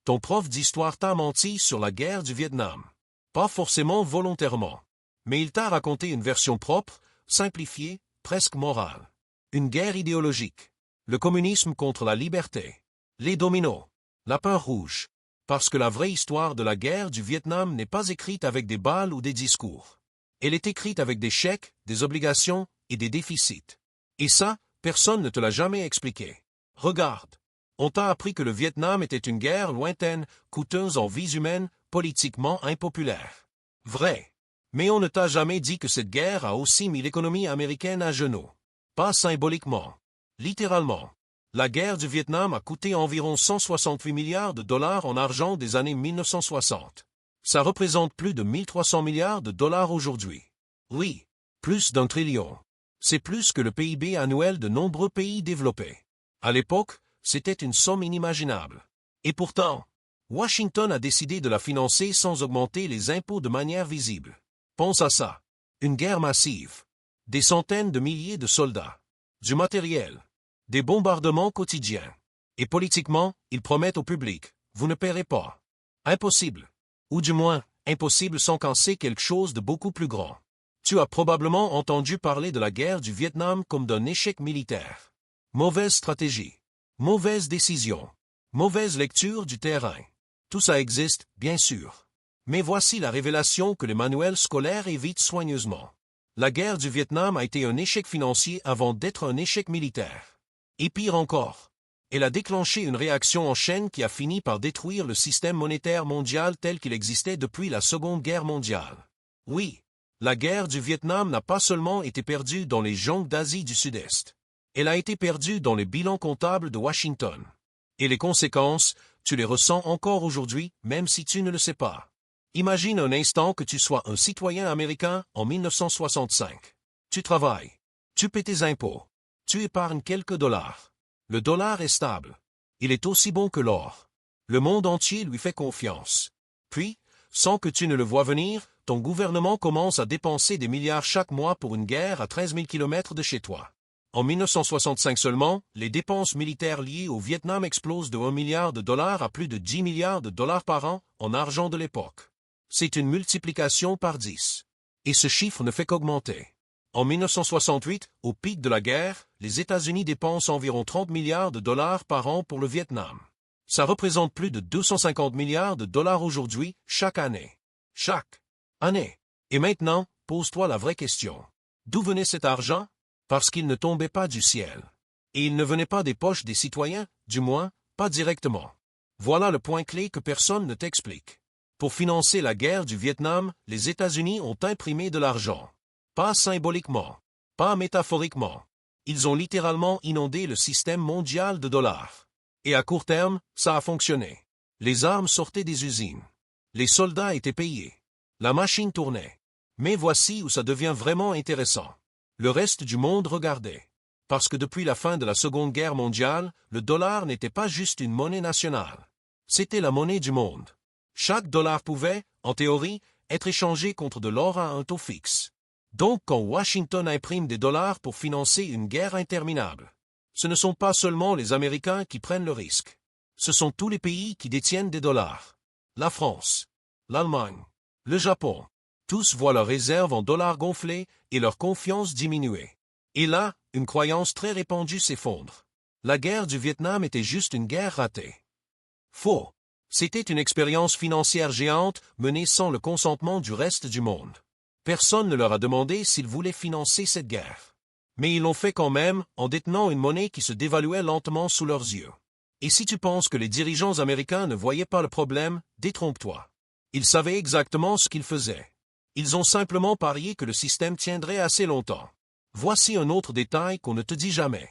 Ton prof d'histoire t'a menti sur la guerre du Vietnam. Pas forcément volontairement. Mais il t'a raconté une version propre, simplifiée, presque morale. Une guerre idéologique. Le communisme contre la liberté. Les dominos. La peur rouge. Parce que la vraie histoire de la guerre du Vietnam n'est pas écrite avec des balles ou des discours. Elle est écrite avec des chèques, des obligations et des déficits. Et ça, personne ne te l'a jamais expliqué. Regarde. On t'a appris que le Vietnam était une guerre lointaine, coûteuse en vies humaines, politiquement impopulaire. Vrai. Mais on ne t'a jamais dit que cette guerre a aussi mis l'économie américaine à genoux. Pas symboliquement. Littéralement. La guerre du Vietnam a coûté environ 168 milliards de dollars en argent des années 1960. Ça représente plus de 1300 milliards de dollars aujourd'hui. Oui, plus d'1 trillion. C'est plus que le PIB annuel de nombreux pays développés. À l'époque, c'était une somme inimaginable. Et pourtant, Washington a décidé de la financer sans augmenter les impôts de manière visible. Pense à ça. Une guerre massive. Des centaines de milliers de soldats. Du matériel. Des bombardements quotidiens. Et politiquement, ils promettent au public, vous ne paierez pas. Impossible. Ou du moins, impossible sans qu'en sait quelque chose de beaucoup plus grand. Tu as probablement entendu parler de la guerre du Vietnam comme d'un échec militaire. Mauvaise stratégie. Mauvaise décision. Mauvaise lecture du terrain. Tout ça existe, bien sûr. Mais voici la révélation que les manuels scolaires évitent soigneusement. La guerre du Vietnam a été un échec financier avant d'être un échec militaire. Et pire encore, elle a déclenché une réaction en chaîne qui a fini par détruire le système monétaire mondial tel qu'il existait depuis la Seconde Guerre mondiale. Oui, la guerre du Vietnam n'a pas seulement été perdue dans les jungles d'Asie du Sud-Est. Elle a été perdue dans les bilans comptables de Washington. Et les conséquences, tu les ressens encore aujourd'hui, même si tu ne le sais pas. Imagine un instant que tu sois un citoyen américain en 1965. Tu travailles. Tu paies tes impôts. Tu épargnes quelques dollars. Le dollar est stable. Il est aussi bon que l'or. Le monde entier lui fait confiance. Puis, sans que tu ne le vois venir, ton gouvernement commence à dépenser des milliards chaque mois pour une guerre à 13 000 kilomètres de chez toi. En 1965 seulement, les dépenses militaires liées au Vietnam explosent de 1 milliard de dollars à plus de 10 milliards de dollars par an en argent de l'époque. C'est une multiplication par 10. Et ce chiffre ne fait qu'augmenter. En 1968, au pic de la guerre, les États-Unis dépensent environ 30 milliards de dollars par an pour le Vietnam. Ça représente plus de 250 milliards de dollars aujourd'hui, chaque année. Chaque année. Et maintenant, pose-toi la vraie question. D'où venait cet argent? Parce qu'il ne tombait pas du ciel. Et il ne venait pas des poches des citoyens, du moins, pas directement. Voilà le point clé que personne ne t'explique. Pour financer la guerre du Vietnam, les États-Unis ont imprimé de l'argent. Pas symboliquement, pas métaphoriquement. Ils ont littéralement inondé le système mondial de dollars. Et à court terme, ça a fonctionné. Les armes sortaient des usines. Les soldats étaient payés. La machine tournait. Mais voici où ça devient vraiment intéressant. Le reste du monde regardait. Parce que depuis la fin de la Seconde Guerre mondiale, le dollar n'était pas juste une monnaie nationale. C'était la monnaie du monde. Chaque dollar pouvait, en théorie, être échangé contre de l'or à un taux fixe. Donc quand Washington imprime des dollars pour financer une guerre interminable, ce ne sont pas seulement les Américains qui prennent le risque. Ce sont tous les pays qui détiennent des dollars. La France, l'Allemagne, le Japon. Tous voient leurs réserves en dollars gonfler et leur confiance diminuer. Et là, une croyance très répandue s'effondre. La guerre du Vietnam était juste une guerre ratée. Faux. C'était une expérience financière géante menée sans le consentement du reste du monde. Personne ne leur a demandé s'ils voulaient financer cette guerre. Mais ils l'ont fait quand même en détenant une monnaie qui se dévaluait lentement sous leurs yeux. Et si tu penses que les dirigeants américains ne voyaient pas le problème, détrompe-toi. Ils savaient exactement ce qu'ils faisaient. Ils ont simplement parié que le système tiendrait assez longtemps. Voici un autre détail qu'on ne te dit jamais.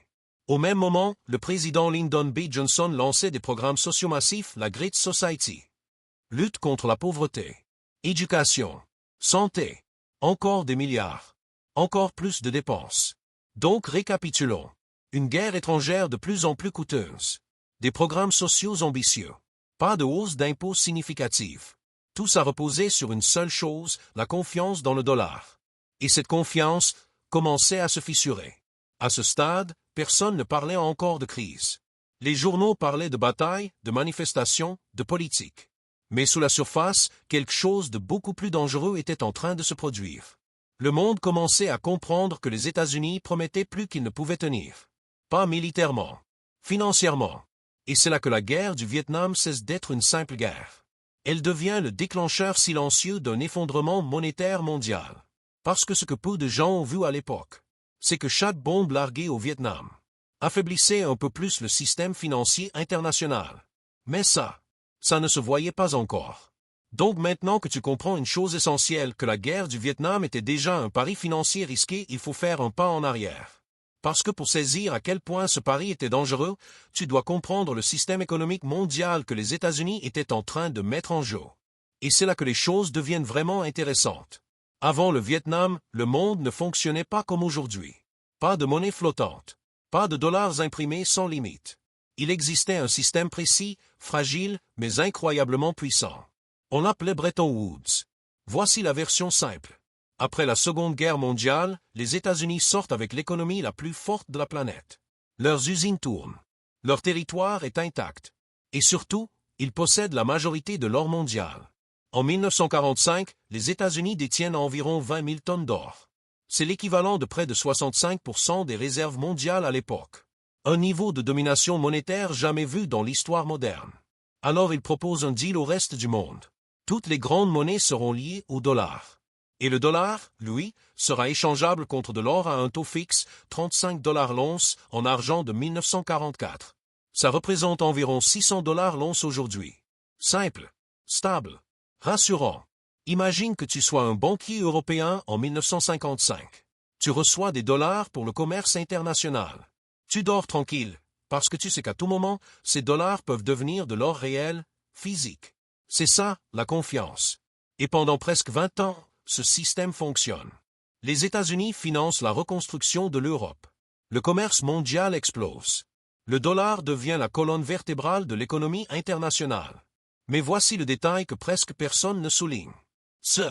Au même moment, le président Lyndon B. Johnson lançait des programmes sociaux massifs, la Great Society. Lutte contre la pauvreté. Éducation. Santé. Encore des milliards. Encore plus de dépenses. Donc récapitulons. Une guerre étrangère de plus en plus coûteuse. Des programmes sociaux ambitieux. Pas de hausse d'impôts significative. Tout ça reposait sur une seule chose, la confiance dans le dollar. Et cette confiance commençait à se fissurer. À ce stade, personne ne parlait encore de crise. Les journaux parlaient de batailles, de manifestations, de politique. Mais sous la surface, quelque chose de beaucoup plus dangereux était en train de se produire. Le monde commençait à comprendre que les États-Unis promettaient plus qu'ils ne pouvaient tenir. Pas militairement, financièrement. Et c'est là que la guerre du Vietnam cesse d'être une simple guerre. Elle devient le déclencheur silencieux d'un effondrement monétaire mondial. Parce que ce que peu de gens ont vu à l'époque, c'est que chaque bombe larguée au Vietnam affaiblissait un peu plus le système financier international. Mais ça ne se voyait pas encore. Donc maintenant que tu comprends une chose essentielle, que la guerre du Vietnam était déjà un pari financier risqué, il faut faire un pas en arrière. Parce que pour saisir à quel point ce pari était dangereux, tu dois comprendre le système économique mondial que les États-Unis étaient en train de mettre en jeu. Et c'est là que les choses deviennent vraiment intéressantes. Avant le Vietnam, le monde ne fonctionnait pas comme aujourd'hui. Pas de monnaie flottante. Pas de dollars imprimés sans limite. Il existait un système précis, fragile, mais incroyablement puissant. On l'appelait Bretton Woods. Voici la version simple. Après la Seconde Guerre mondiale, les États-Unis sortent avec l'économie la plus forte de la planète. Leurs usines tournent. Leur territoire est intact. Et surtout, ils possèdent la majorité de l'or mondial. En 1945, les États-Unis détiennent environ 20 000 tonnes d'or. C'est l'équivalent de près de 65% des réserves mondiales à l'époque. Un niveau de domination monétaire jamais vu dans l'histoire moderne. Alors ils proposent un deal au reste du monde. Toutes les grandes monnaies seront liées au dollar. Et le dollar, lui, sera échangeable contre de l'or à un taux fixe, 35 $ l'once, en argent de 1944. Ça représente environ 600 $ l'once aujourd'hui. Simple, stable, rassurant. Imagine que tu sois un banquier européen en 1955. Tu reçois des dollars pour le commerce international. Tu dors tranquille, parce que tu sais qu'à tout moment, ces dollars peuvent devenir de l'or réel, physique. C'est ça, la confiance. Et pendant presque 20 ans, ce système fonctionne. Les États-Unis financent la reconstruction de l'Europe. Le commerce mondial explose. Le dollar devient la colonne vertébrale de l'économie internationale. Mais voici le détail que presque personne ne souligne. Ce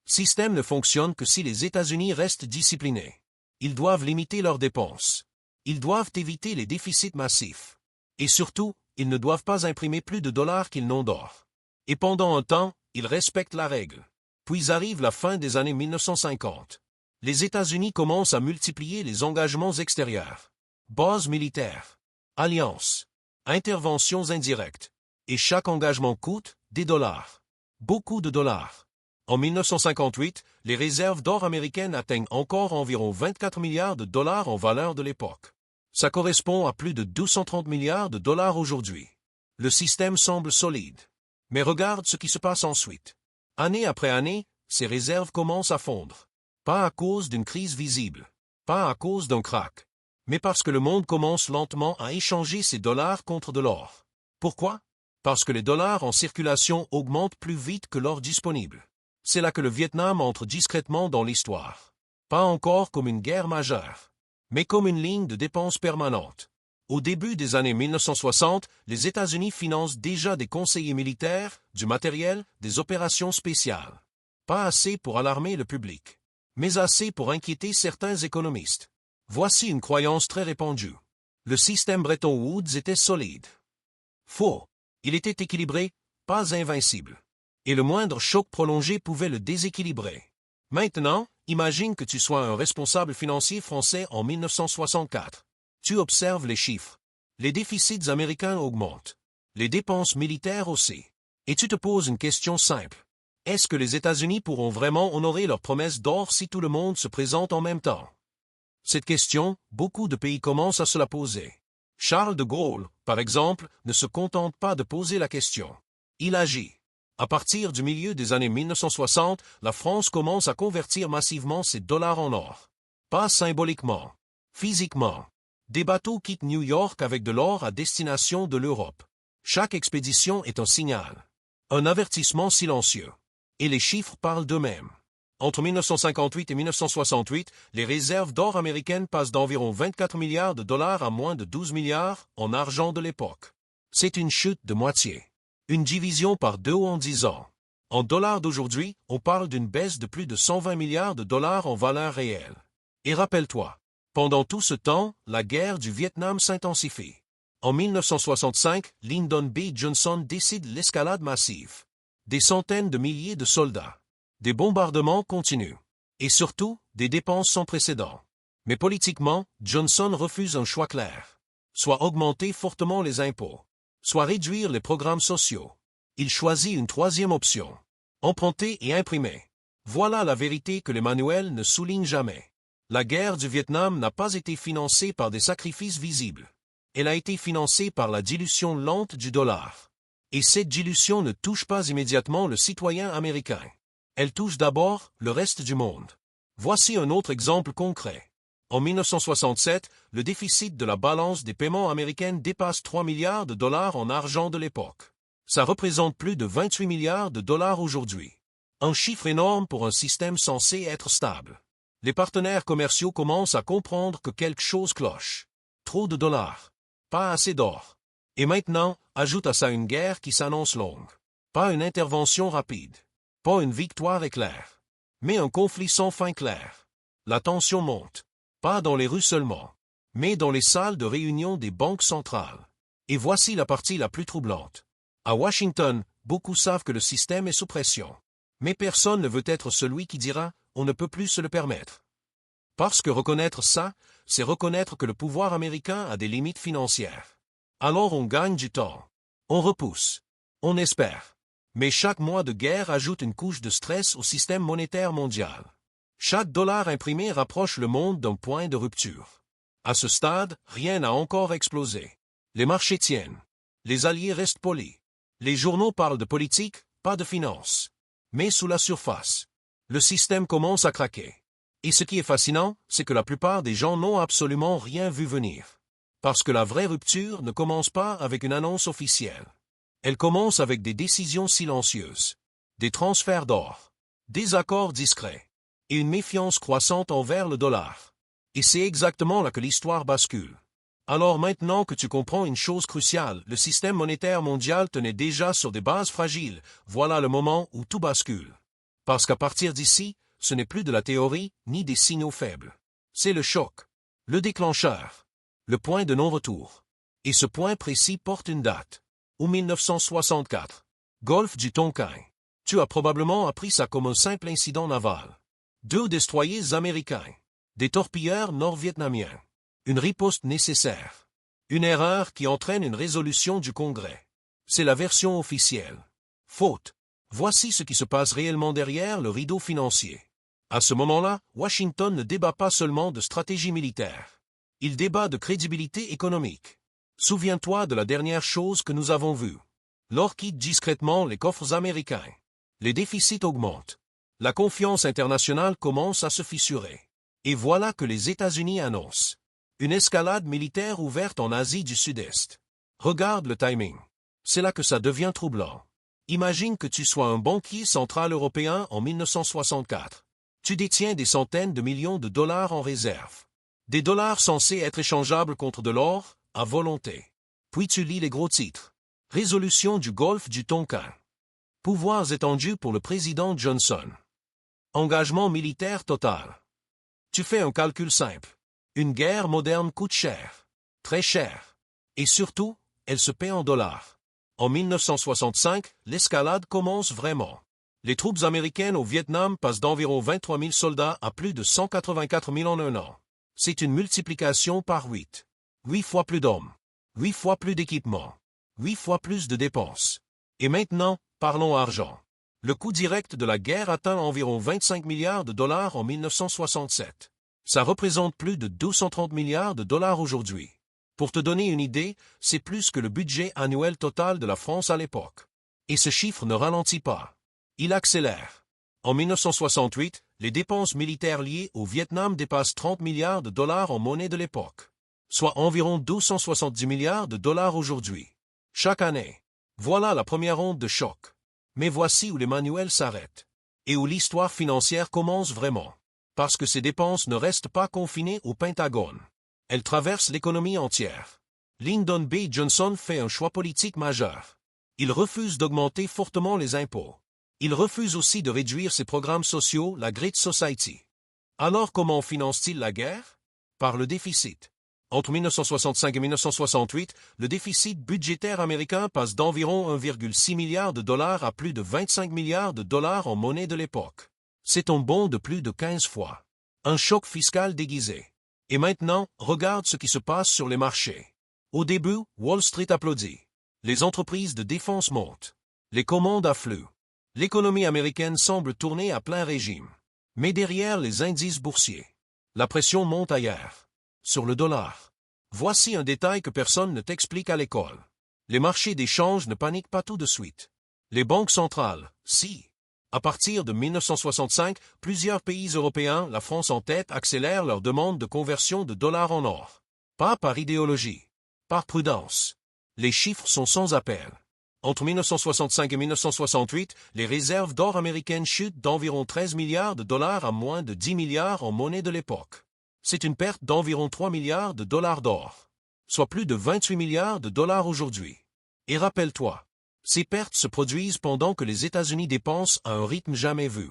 système ne fonctionne que si les États-Unis restent disciplinés. Ils doivent limiter leurs dépenses. Ils doivent éviter les déficits massifs. Et surtout, ils ne doivent pas imprimer plus de dollars qu'ils n'ont d'or. Et pendant un temps, ils respectent la règle. Puis arrive la fin des années 1950. Les États-Unis commencent à multiplier les engagements extérieurs. Bases militaires, alliances, interventions indirectes. Et chaque engagement coûte des dollars. Beaucoup de dollars. En 1958, les réserves d'or américaines atteignent encore environ 24 milliards de dollars en valeur de l'époque. Ça correspond à plus de 230 milliards de dollars aujourd'hui. Le système semble solide. Mais regarde ce qui se passe ensuite. Année après année, ces réserves commencent à fondre. Pas à cause d'une crise visible. Pas à cause d'un krach. Mais parce que le monde commence lentement à échanger ses dollars contre de l'or. Pourquoi? Parce que les dollars en circulation augmentent plus vite que l'or disponible. C'est là que le Vietnam entre discrètement dans l'histoire. Pas encore comme une guerre majeure, mais comme une ligne de dépenses permanente. Au début des années 1960, les États-Unis financent déjà des conseillers militaires, du matériel, des opérations spéciales. Pas assez pour alarmer le public, mais assez pour inquiéter certains économistes. Voici une croyance très répandue. Le système Bretton Woods était solide. Faux. Il était équilibré, pas invincible. Et le moindre choc prolongé pouvait le déséquilibrer. Maintenant, imagine que tu sois un responsable financier français en 1964. Tu observes les chiffres. Les déficits américains augmentent. Les dépenses militaires aussi. Et tu te poses une question simple. Est-ce que les États-Unis pourront vraiment honorer leurs promesses d'or si tout le monde se présente en même temps? Cette question, beaucoup de pays commencent à se la poser. Charles de Gaulle, par exemple, ne se contente pas de poser la question. Il agit. À partir du milieu des années 1960, la France commence à convertir massivement ses dollars en or. Pas symboliquement, physiquement. Des bateaux quittent New York avec de l'or à destination de l'Europe. Chaque expédition est un signal. Un avertissement silencieux. Et les chiffres parlent d'eux-mêmes. Entre 1958 et 1968, les réserves d'or américaines passent d'environ 24 milliards de dollars à moins de 12 milliards en argent de l'époque. C'est une chute de moitié. Une division par 2 en 10 ans. En dollars d'aujourd'hui, on parle d'une baisse de plus de 120 milliards de dollars en valeur réelle. Et rappelle-toi, pendant tout ce temps, la guerre du Vietnam s'intensifie. En 1965, Lyndon B. Johnson décide l'escalade massive. Des centaines de milliers de soldats. Des bombardements continuent. Et surtout, des dépenses sans précédent. Mais politiquement, Johnson refuse un choix clair. Soit augmenter fortement les impôts, soit réduire les programmes sociaux. Il choisit une troisième option. Emprunter et imprimer. Voilà la vérité que les manuels ne soulignent jamais. La guerre du Vietnam n'a pas été financée par des sacrifices visibles. Elle a été financée par la dilution lente du dollar. Et cette dilution ne touche pas immédiatement le citoyen américain. Elle touche d'abord le reste du monde. Voici un autre exemple concret. En 1967, le déficit de la balance des paiements américaine dépasse 3 milliards de dollars en argent de l'époque. Ça représente plus de 28 milliards de dollars aujourd'hui. Un chiffre énorme pour un système censé être stable. Les partenaires commerciaux commencent à comprendre que quelque chose cloche. Trop de dollars. Pas assez d'or. Et maintenant, ajoute à ça une guerre qui s'annonce longue. Pas une intervention rapide. Pas une victoire éclair. Mais un conflit sans fin clair. La tension monte. Pas dans les rues seulement, mais dans les salles de réunion des banques centrales. Et voici la partie la plus troublante. À Washington, beaucoup savent que le système est sous pression. Mais personne ne veut être celui qui dira « on ne peut plus se le permettre ». Parce que reconnaître ça, c'est reconnaître que le pouvoir américain a des limites financières. Alors on gagne du temps. On repousse. On espère. Mais chaque mois de guerre ajoute une couche de stress au système monétaire mondial. Chaque dollar imprimé rapproche le monde d'un point de rupture. À ce stade, rien n'a encore explosé. Les marchés tiennent. Les alliés restent polis. Les journaux parlent de politique, pas de finance. Mais sous la surface, le système commence à craquer. Et ce qui est fascinant, c'est que la plupart des gens n'ont absolument rien vu venir. Parce que la vraie rupture ne commence pas avec une annonce officielle. Elle commence avec des décisions silencieuses, des transferts d'or, des accords discrets. Et une méfiance croissante envers le dollar. Et c'est exactement là que l'histoire bascule. Alors maintenant que tu comprends une chose cruciale, le système monétaire mondial tenait déjà sur des bases fragiles, voilà le moment où tout bascule. Parce qu'à partir d'ici, ce n'est plus de la théorie ni des signaux faibles. C'est le choc, le déclencheur, le point de non-retour. Et ce point précis porte une date. Ou 1964. Golfe du Tonkin. Tu as probablement appris ça comme un simple incident naval. 2 destroyers américains. Des torpilleurs nord-vietnamiens. Une riposte nécessaire. Une erreur qui entraîne une résolution du Congrès. C'est la version officielle. Faute. Voici ce qui se passe réellement derrière le rideau financier. À ce moment-là, Washington ne débat pas seulement de stratégie militaire. Il débat de crédibilité économique. Souviens-toi de la dernière chose que nous avons vue. L'or quitte discrètement les coffres américains. Les déficits augmentent. La confiance internationale commence à se fissurer. Et voilà que les États-Unis annoncent une escalade militaire ouverte en Asie du Sud-Est. Regarde le timing. C'est là que ça devient troublant. Imagine que tu sois un banquier central européen en 1964. Tu détiens des centaines de millions de dollars en réserve. Des dollars censés être échangeables contre de l'or, à volonté. Puis tu lis les gros titres. Résolution du Golfe du Tonkin. Pouvoirs étendus pour le président Johnson. Engagement militaire total. Tu fais un calcul simple. Une guerre moderne coûte cher. Très cher. Et surtout, elle se paie en dollars. En 1965, l'escalade commence vraiment. Les troupes américaines au Vietnam passent d'environ 23 000 soldats à plus de 184 000 en un an. C'est une multiplication par 8. 8 fois plus d'hommes. 8 fois plus d'équipements. 8 fois plus de dépenses. Et maintenant, parlons argent. Le coût direct de la guerre atteint environ 25 milliards de dollars en 1967. Ça représente plus de 230 milliards de dollars aujourd'hui. Pour te donner une idée, c'est plus que le budget annuel total de la France à l'époque. Et ce chiffre ne ralentit pas. Il accélère. En 1968, les dépenses militaires liées au Vietnam dépassent 30 milliards de dollars en monnaie de l'époque, soit environ 270 milliards de dollars aujourd'hui. Chaque année. Voilà la première onde de choc. Mais voici où les manuels s'arrêtent. Et où l'histoire financière commence vraiment. Parce que ces dépenses ne restent pas confinées au Pentagone. Elles traversent l'économie entière. Lyndon B. Johnson fait un choix politique majeur. Il refuse d'augmenter fortement les impôts. Il refuse aussi de réduire ses programmes sociaux, la Great Society. Alors comment finance-t-il la guerre? Par le déficit. Entre 1965 et 1968, le déficit budgétaire américain passe d'environ 1,6 milliard de dollars à plus de 25 milliards de dollars en monnaie de l'époque. C'est un bond de plus de 15 fois. Un choc fiscal déguisé. Et maintenant, regarde ce qui se passe sur les marchés. Au début, Wall Street applaudit. Les entreprises de défense montent. Les commandes affluent. L'économie américaine semble tourner à plein régime. Mais derrière les indices boursiers, la pression monte ailleurs. Sur le dollar. Voici un détail que personne ne t'explique à l'école. Les marchés d'échange ne paniquent pas tout de suite. Les banques centrales, si. À partir de 1965, plusieurs pays européens, la France en tête, accélèrent leur demande de conversion de dollars en or. Pas par idéologie. Par prudence. Les chiffres sont sans appel. Entre 1965 et 1968, les réserves d'or américaines chutent d'environ 13 milliards de dollars à moins de 10 milliards en monnaie de l'époque. C'est une perte d'environ 3 milliards de dollars d'or, soit plus de 28 milliards de dollars aujourd'hui. Et rappelle-toi, ces pertes se produisent pendant que les États-Unis dépensent à un rythme jamais vu.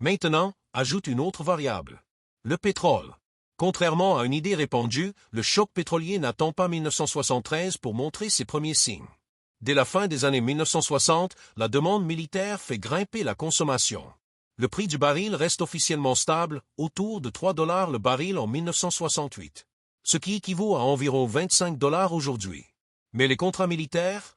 Maintenant, ajoute une autre variable. Le pétrole. Contrairement à une idée répandue, le choc pétrolier n'attend pas 1973 pour montrer ses premiers signes. Dès la fin des années 1960, la demande militaire fait grimper la consommation. Le prix du baril reste officiellement stable, autour de 3 $ le baril en 1968, ce qui équivaut à environ 25 $ aujourd'hui. Mais les contrats militaires,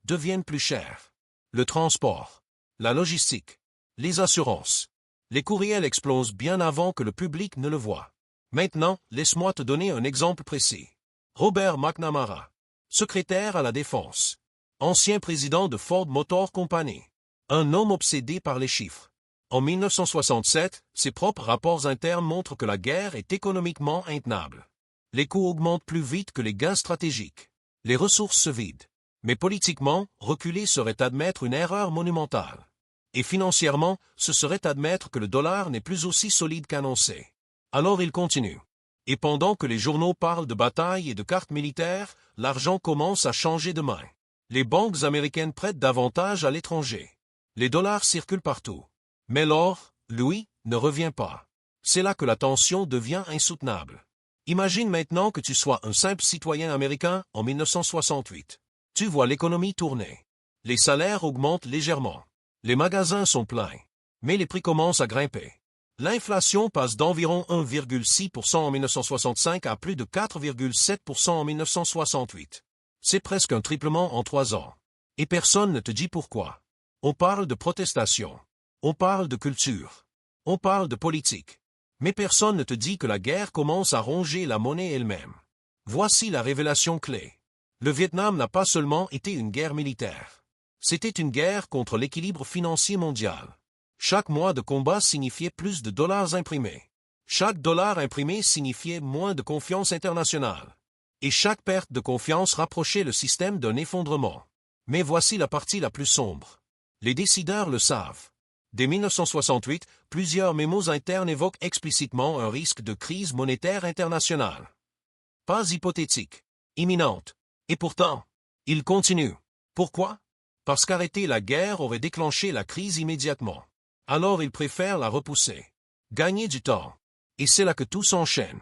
deviennent plus chers. Le transport, la logistique, les assurances, les courriels explosent bien avant que le public ne le voie. Maintenant, laisse-moi te donner un exemple précis. Robert McNamara, secrétaire à la Défense, ancien président de Ford Motor Company, un homme obsédé par les chiffres. En 1967, ses propres rapports internes montrent que la guerre est économiquement intenable. Les coûts augmentent plus vite que les gains stratégiques. Les ressources se vident. Mais politiquement, reculer serait admettre une erreur monumentale. Et financièrement, ce serait admettre que le dollar n'est plus aussi solide qu'annoncé. Alors il continue. Et pendant que les journaux parlent de batailles et de cartes militaires, l'argent commence à changer de main. Les banques américaines prêtent davantage à l'étranger. Les dollars circulent partout. Mais l'or, lui, ne revient pas. C'est là que la tension devient insoutenable. Imagine maintenant que tu sois un simple citoyen américain en 1968. Tu vois l'économie tourner. Les salaires augmentent légèrement. Les magasins sont pleins. Mais les prix commencent à grimper. L'inflation passe d'environ 1,6% en 1965 à plus de 4,7% en 1968. C'est presque un triplement en 3 ans. Et personne ne te dit pourquoi. On parle de protestation. On parle de culture. On parle de politique. Mais personne ne te dit que la guerre commence à ronger la monnaie elle-même. Voici la révélation clé. Le Vietnam n'a pas seulement été une guerre militaire. C'était une guerre contre l'équilibre financier mondial. Chaque mois de combat signifiait plus de dollars imprimés. Chaque dollar imprimé signifiait moins de confiance internationale. Et chaque perte de confiance rapprochait le système d'un effondrement. Mais voici la partie la plus sombre. Les décideurs le savent. Dès 1968, plusieurs mémos internes évoquent explicitement un risque de crise monétaire internationale. Pas hypothétique, imminente. Et pourtant, ils continuent. Pourquoi? Parce qu'arrêter la guerre aurait déclenché la crise immédiatement. Alors ils préfèrent la repousser. Gagner du temps. Et c'est là que tout s'enchaîne.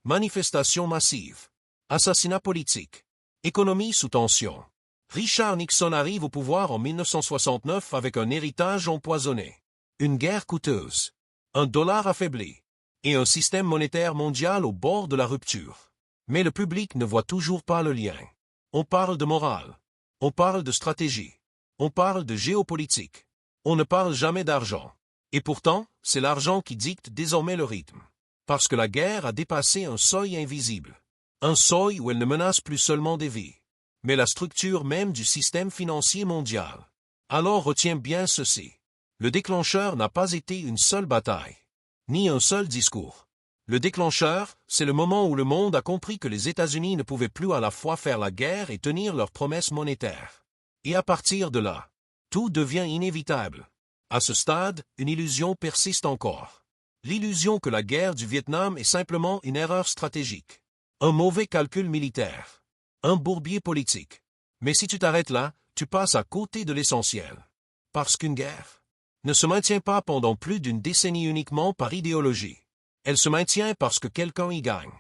Manifestations massives. Assassinats politiques. Économie sous tension. Richard Nixon arrive au pouvoir en 1969 avec un héritage empoisonné. Une guerre coûteuse. Un dollar affaibli. Et un système monétaire mondial au bord de la rupture. Mais le public ne voit toujours pas le lien. On parle de morale. On parle de stratégie. On parle de géopolitique. On ne parle jamais d'argent. Et pourtant, c'est l'argent qui dicte désormais le rythme. Parce que la guerre a dépassé un seuil invisible. Un seuil où elle ne menace plus seulement des vies, mais la structure même du système financier mondial. Alors retiens bien ceci. Le déclencheur n'a pas été une seule bataille, ni un seul discours. Le déclencheur, c'est le moment où le monde a compris que les États-Unis ne pouvaient plus à la fois faire la guerre et tenir leurs promesses monétaires. Et à partir de là, tout devient inévitable. À ce stade, une illusion persiste encore. L'illusion que la guerre du Vietnam est simplement une erreur stratégique. Un mauvais calcul militaire. Un bourbier politique. Mais si tu t'arrêtes là, tu passes à côté de l'essentiel. Parce qu'une guerre ne se maintient pas pendant plus d'une décennie uniquement par idéologie. Elle se maintient parce que quelqu'un y gagne.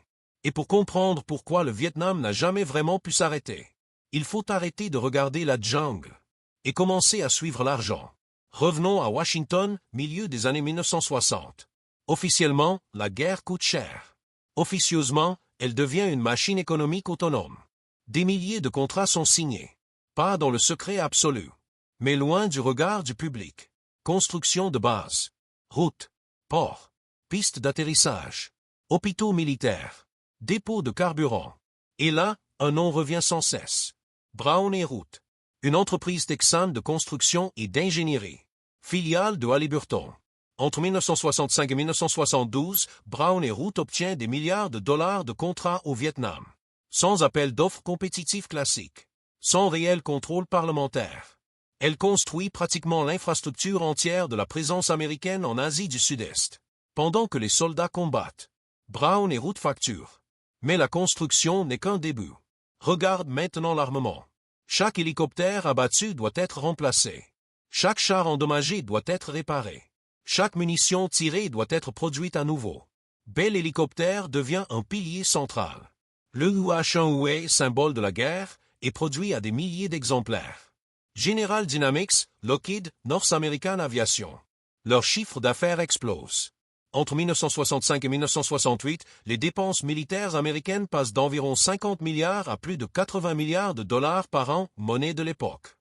Et pour comprendre pourquoi le Vietnam n'a jamais vraiment pu s'arrêter, il faut arrêter de regarder la jungle et commencer à suivre l'argent. Revenons à Washington, milieu des années 1960. Officiellement, la guerre coûte cher. Officieusement, elle devient une machine économique autonome. Des milliers de contrats sont signés. Pas dans le secret absolu, mais loin du regard du public. Construction de bases, routes, ports, pistes d'atterrissage, hôpitaux militaires, dépôts de carburant. Et là, un nom revient sans cesse. Brown & Root, une entreprise texane de construction et d'ingénierie, filiale de Halliburton. Entre 1965 et 1972, Brown & Root obtient des milliards de dollars de contrats au Vietnam, sans appel d'offres compétitif classique, sans réel contrôle parlementaire. Elle construit pratiquement l'infrastructure entière de la présence américaine en Asie du Sud-Est, pendant que les soldats combattent. Brown & Root facture. Mais la construction n'est qu'un début. Regarde maintenant l'armement. Chaque hélicoptère abattu doit être remplacé. Chaque char endommagé doit être réparé. Chaque munition tirée doit être produite à nouveau. Bell Hélicoptère devient un pilier central. Le UH-1 symbole de la guerre, est produit à des milliers d'exemplaires. General Dynamics, Lockheed, North American Aviation. Leur chiffre d'affaires explose. Entre 1965 et 1968, les dépenses militaires américaines passent d'environ 50 milliards à plus de 80 milliards de dollars par an, monnaie de l'époque.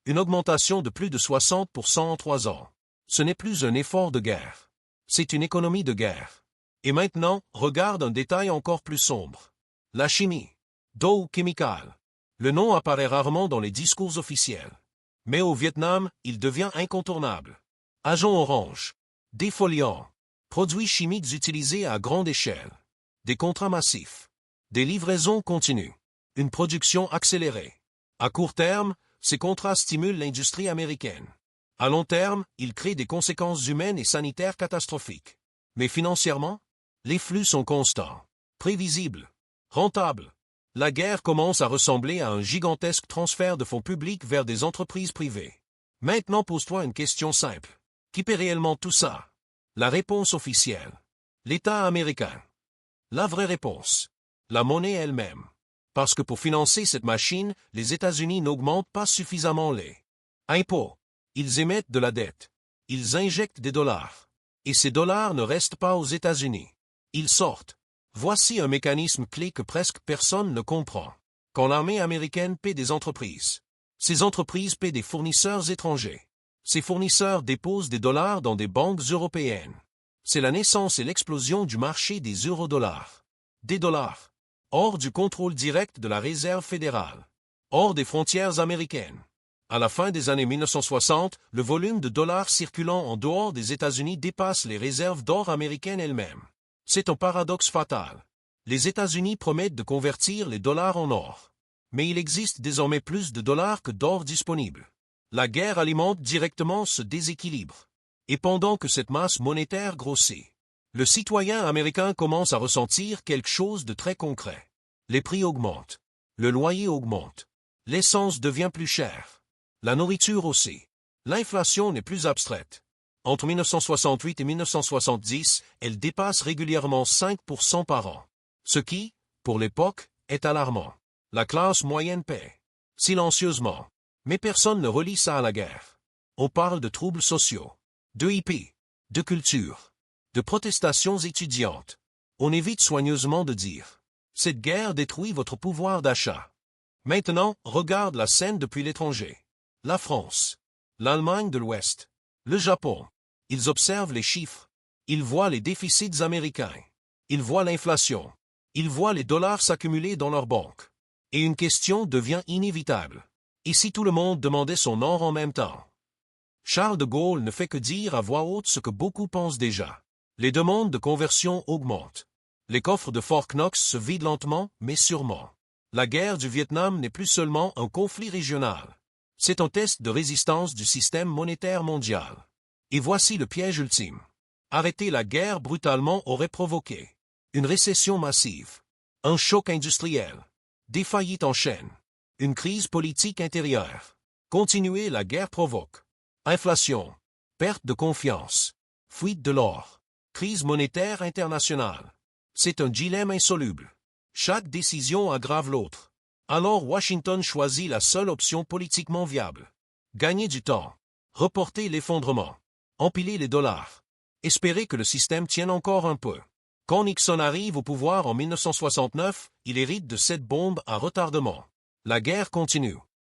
Une augmentation de plus de 60% en 3 ans. Ce n'est plus un effort de guerre. C'est une économie de guerre. Et maintenant, regarde un détail encore plus sombre. La chimie. Dow Chemical. Le nom apparaît rarement dans les discours officiels. Mais au Vietnam, il devient incontournable. Agent orange. Défoliant. Produits chimiques utilisés à grande échelle. Des contrats massifs. Des livraisons continues. Une production accélérée. À court terme, ces contrats stimulent l'industrie américaine. À long terme, ils créent des conséquences humaines et sanitaires catastrophiques. Mais financièrement, les flux sont constants, prévisibles, rentables. La guerre commence à ressembler à un gigantesque transfert de fonds publics vers des entreprises privées. Maintenant pose-toi une question simple. Qui paie réellement tout ça? La réponse officielle. L'État américain. La vraie réponse. La monnaie elle-même. Parce que pour financer cette machine, les États-Unis n'augmentent pas suffisamment les impôts. Ils émettent de la dette. Ils injectent des dollars. Et ces dollars ne restent pas aux États-Unis. Ils sortent. Voici un mécanisme clé que presque personne ne comprend. Quand l'armée américaine paie des entreprises, ces entreprises paient des fournisseurs étrangers. Ces fournisseurs déposent des dollars dans des banques européennes. C'est la naissance et l'explosion du marché des eurodollars. Des dollars. Hors du contrôle direct de la Réserve fédérale. Hors des frontières américaines. À la fin des années 1960, le volume de dollars circulant en dehors des États-Unis dépasse les réserves d'or américaines elles-mêmes. C'est un paradoxe fatal. Les États-Unis promettent de convertir les dollars en or. Mais il existe désormais plus de dollars que d'or disponible. La guerre alimente directement ce déséquilibre. Et pendant que cette masse monétaire grossit, le citoyen américain commence à ressentir quelque chose de très concret. Les prix augmentent. Le loyer augmente. L'essence devient plus chère. La nourriture aussi. L'inflation n'est plus abstraite. Entre 1968 et 1970, elle dépasse régulièrement 5% par an. Ce qui, pour l'époque, est alarmant. La classe moyenne paie. Silencieusement. Mais personne ne relie ça à la guerre. On parle de troubles sociaux, de hippies, de culture, de protestations étudiantes. On évite soigneusement de dire « Cette guerre détruit votre pouvoir d'achat ». Maintenant, regarde la scène depuis l'étranger. La France, l'Allemagne de l'Ouest, le Japon. Ils observent les chiffres. Ils voient les déficits américains. Ils voient l'inflation. Ils voient les dollars s'accumuler dans leurs banques. Et une question devient inévitable. Et si tout le monde demandait son or en même temps? Charles de Gaulle ne fait que dire à voix haute ce que beaucoup pensent déjà. Les demandes de conversion augmentent. Les coffres de Fort Knox se vident lentement, mais sûrement. La guerre du Vietnam n'est plus seulement un conflit régional. C'est un test de résistance du système monétaire mondial. Et voici le piège ultime. Arrêter la guerre brutalement aurait provoqué une récession massive, un choc industriel, des faillites en chaîne. Une crise politique intérieure. Continuer la guerre provoque inflation, perte de confiance, fuite de l'or, crise monétaire internationale. C'est un dilemme insoluble. Chaque décision aggrave l'autre. Alors Washington choisit la seule option politiquement viable. Gagner du temps. Reporter l'effondrement. Empiler les dollars. Espérer que le système tienne encore un peu. Quand Nixon arrive au pouvoir en 1969, il hérite de cette bombe à retardement. La guerre continue.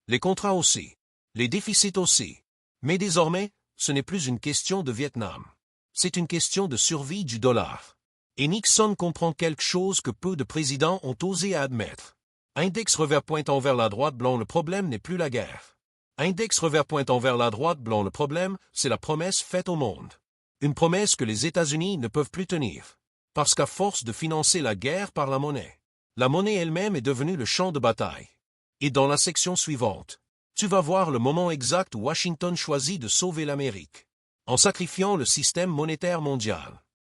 Les contrats aussi. Les déficits aussi. Mais désormais, ce n'est plus une question de Vietnam. C'est une question de survie du dollar. Et Nixon comprend quelque chose que peu de présidents ont osé admettre. Index revers pointant vers la droite blanc, le problème n'est plus la guerre. Index revers pointant vers la droite blanc, le problème, c'est la promesse faite au monde. Une promesse que les États-Unis ne peuvent plus tenir. Parce qu'à force de financer la guerre par la monnaie elle-même est devenue le champ de bataille. Et dans la section suivante, tu vas voir le moment exact où Washington choisit de sauver l'Amérique. En sacrifiant le système monétaire mondial.